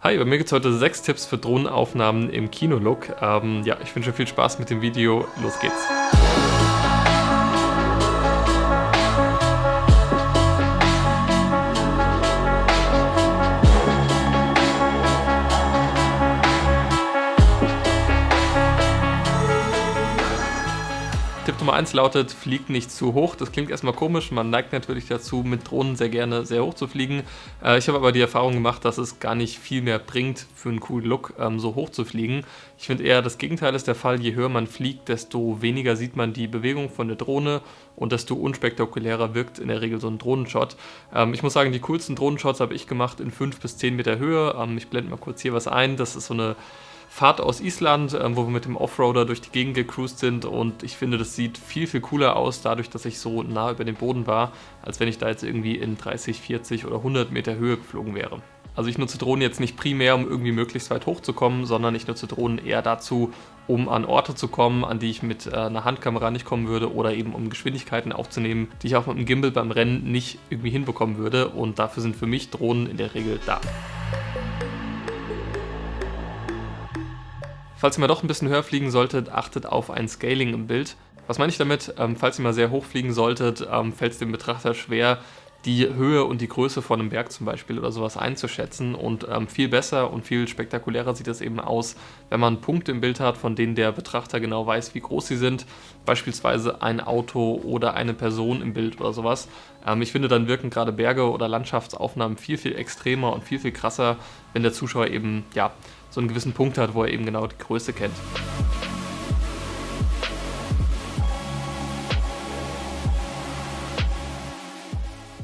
Hi, bei mir gibt es heute 6 Tipps für Drohnenaufnahmen im Kino-Look. Ja, ich wünsche viel Spaß mit dem Video. Los geht's! Tipp Nummer 1 lautet, fliegt nicht zu hoch. Das klingt erstmal komisch, man neigt natürlich dazu, mit Drohnen sehr gerne sehr hoch zu fliegen. Ich habe aber die Erfahrung gemacht, dass es gar nicht viel mehr bringt, für einen coolen Look so hoch zu fliegen. Ich finde eher, das Gegenteil ist der Fall. Je höher man fliegt, desto weniger sieht man die Bewegung von der Drohne und desto unspektakulärer wirkt in der Regel so ein Drohnenshot. Ich muss sagen, die coolsten Drohnenshots habe ich gemacht in 5 bis 10 Meter Höhe. Ich blende mal kurz hier was ein. Das ist so eine Fahrt aus Island, wo wir mit dem Offroader durch die Gegend gecruised sind, und ich finde, das sieht viel, viel cooler aus, dadurch, dass ich so nah über dem Boden war, als wenn ich da jetzt irgendwie in 30, 40 oder 100 Meter Höhe geflogen wäre. Also ich nutze Drohnen jetzt nicht primär, um irgendwie möglichst weit hochzukommen, sondern ich nutze Drohnen eher dazu, um an Orte zu kommen, an die ich mit einer Handkamera nicht kommen würde, oder eben um Geschwindigkeiten aufzunehmen, die ich auch mit dem Gimbal beim Rennen nicht irgendwie hinbekommen würde, und dafür sind für mich Drohnen in der Regel da. Falls ihr mal doch ein bisschen höher fliegen solltet, achtet auf ein Scaling im Bild. Was meine ich damit? Falls ihr mal sehr hoch fliegen solltet, fällt es dem Betrachter schwer, die Höhe und die Größe von einem Berg zum Beispiel oder sowas einzuschätzen, und viel besser und viel spektakulärer sieht es eben aus, wenn man Punkte im Bild hat, von denen der Betrachter genau weiß, wie groß sie sind, beispielsweise ein Auto oder eine Person im Bild oder sowas. Ich finde, dann wirken gerade Berge oder Landschaftsaufnahmen viel, viel extremer und viel, viel krasser, wenn der Zuschauer eben, ja, so einen gewissen Punkt hat, wo er eben genau die Größe kennt.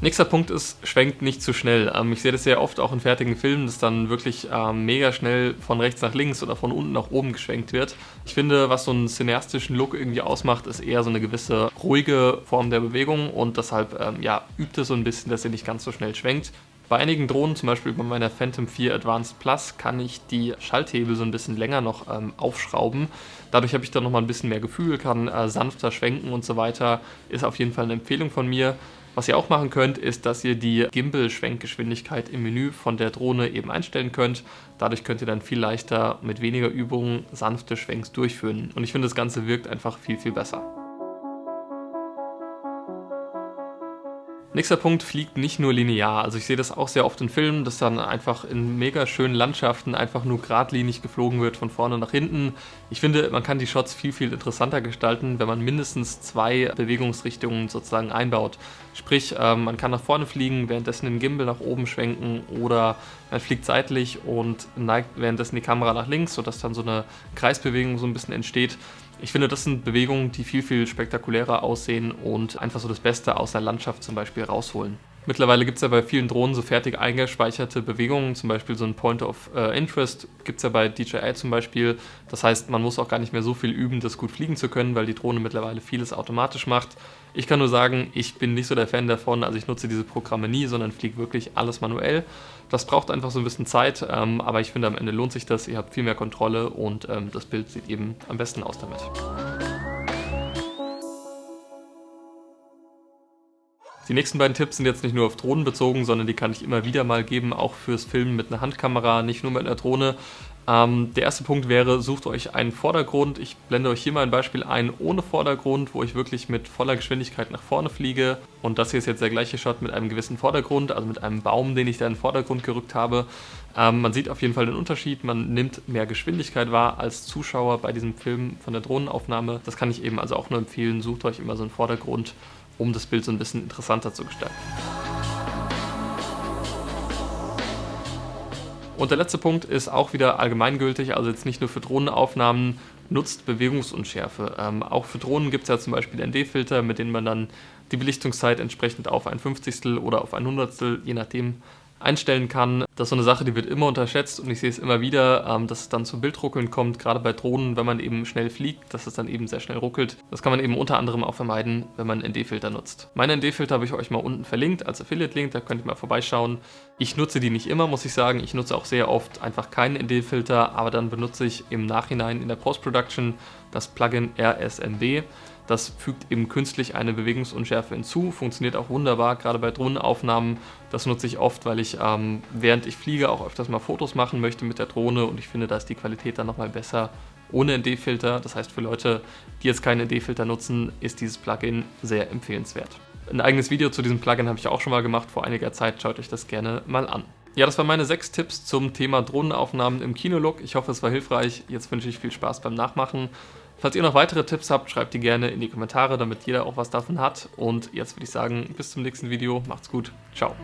Nächster Punkt ist, schwenkt nicht zu schnell. Ich sehe das sehr oft auch in fertigen Filmen, dass dann wirklich mega schnell von rechts nach links oder von unten nach oben geschwenkt wird. Ich finde, was so einen cineastischen Look irgendwie ausmacht, ist eher so eine gewisse ruhige Form der Bewegung, und deshalb ja, übt es so ein bisschen, dass ihr nicht ganz so schnell schwenkt. Bei einigen Drohnen, zum Beispiel bei meiner Phantom 4 Advanced Plus, kann ich die Schalthebel so ein bisschen länger noch aufschrauben. Dadurch habe ich dann nochmal ein bisschen mehr Gefühl, kann sanfter schwenken und so weiter. Ist auf jeden Fall eine Empfehlung von mir. Was ihr auch machen könnt, ist, dass ihr die Gimbal-Schwenkgeschwindigkeit im Menü von der Drohne eben einstellen könnt. Dadurch könnt ihr dann viel leichter mit weniger Übungen sanfte Schwenks durchführen. Und ich finde, das Ganze wirkt einfach viel, viel besser. Nächster Punkt, fliegt nicht nur linear. Also ich sehe das auch sehr oft in Filmen, dass dann einfach in mega schönen Landschaften einfach nur geradlinig geflogen wird von vorne nach hinten. Ich finde, man kann die Shots viel, viel interessanter gestalten, wenn man mindestens 2 Bewegungsrichtungen sozusagen einbaut. Sprich, man kann nach vorne fliegen, währenddessen den Gimbal nach oben schwenken, oder man fliegt seitlich und neigt währenddessen die Kamera nach links, sodass dann so eine Kreisbewegung so ein bisschen entsteht. Ich finde, das sind Bewegungen, die viel, viel spektakulärer aussehen und einfach so das Beste aus der Landschaft zum Beispiel rausholen. Mittlerweile gibt es ja bei vielen Drohnen so fertig eingespeicherte Bewegungen, zum Beispiel so ein Point of Interest gibt es ja bei DJI zum Beispiel. Das heißt, man muss auch gar nicht mehr so viel üben, das gut fliegen zu können, weil die Drohne mittlerweile vieles automatisch macht. Ich kann nur sagen, ich bin nicht so der Fan davon, also ich nutze diese Programme nie, sondern fliege wirklich alles manuell. Das braucht einfach so ein bisschen Zeit, aber ich finde, am Ende lohnt sich das, ihr habt viel mehr Kontrolle, und das Bild sieht eben am besten aus damit. Die nächsten beiden Tipps sind jetzt nicht nur auf Drohnen bezogen, sondern die kann ich immer wieder mal geben, auch fürs Filmen mit einer Handkamera, nicht nur mit einer Drohne. Der erste Punkt wäre, sucht euch einen Vordergrund. Ich blende euch hier mal ein Beispiel ein ohne Vordergrund, wo ich wirklich mit voller Geschwindigkeit nach vorne fliege. Und das hier ist jetzt der gleiche Shot mit einem gewissen Vordergrund, also mit einem Baum, den ich da in den Vordergrund gerückt habe. Man sieht auf jeden Fall den Unterschied, man nimmt mehr Geschwindigkeit wahr als Zuschauer bei diesem Film von der Drohnenaufnahme. Das kann ich eben also auch nur empfehlen, sucht euch immer so einen Vordergrund, um das Bild so ein bisschen interessanter zu gestalten. Und der letzte Punkt ist auch wieder allgemeingültig, also jetzt nicht nur für Drohnenaufnahmen, nutzt Bewegungsunschärfe. Auch für Drohnen gibt es ja zum Beispiel ND-Filter, mit denen man dann die Belichtungszeit entsprechend auf ein Fünfzigstel oder auf ein Hundertstel, je nachdem, einstellen kann. Das ist so eine Sache, die wird immer unterschätzt, und ich sehe es immer wieder, dass es dann zu Bildruckeln kommt, gerade bei Drohnen, wenn man eben schnell fliegt, dass es dann eben sehr schnell ruckelt. Das kann man eben unter anderem auch vermeiden, wenn man ND-Filter nutzt. Meine ND-Filter habe ich euch mal unten verlinkt als Affiliate-Link, da könnt ihr mal vorbeischauen. Ich nutze die nicht immer, muss ich sagen. Ich nutze auch sehr oft einfach keinen ND-Filter, aber dann benutze ich im Nachhinein in der Post-Production das Plugin RSMB. Das fügt eben künstlich eine Bewegungsunschärfe hinzu, funktioniert auch wunderbar, gerade bei Drohnenaufnahmen. Das nutze ich oft, weil ich während ich fliege auch öfters mal Fotos machen möchte mit der Drohne und ich finde, da ist die Qualität dann nochmal besser ohne ND-Filter. Das heißt, für Leute, die jetzt keinen ND-Filter nutzen, ist dieses Plugin sehr empfehlenswert. Ein eigenes Video zu diesem Plugin habe ich auch schon mal gemacht vor einiger Zeit, schaut euch das gerne mal an. Ja, das waren meine 6 Tipps zum Thema Drohnenaufnahmen im Kinolook. Ich hoffe, es war hilfreich. Jetzt wünsche ich viel Spaß beim Nachmachen. Falls ihr noch weitere Tipps habt, schreibt die gerne in die Kommentare, damit jeder auch was davon hat. Und jetzt würde ich sagen, bis zum nächsten Video. Macht's gut. Ciao.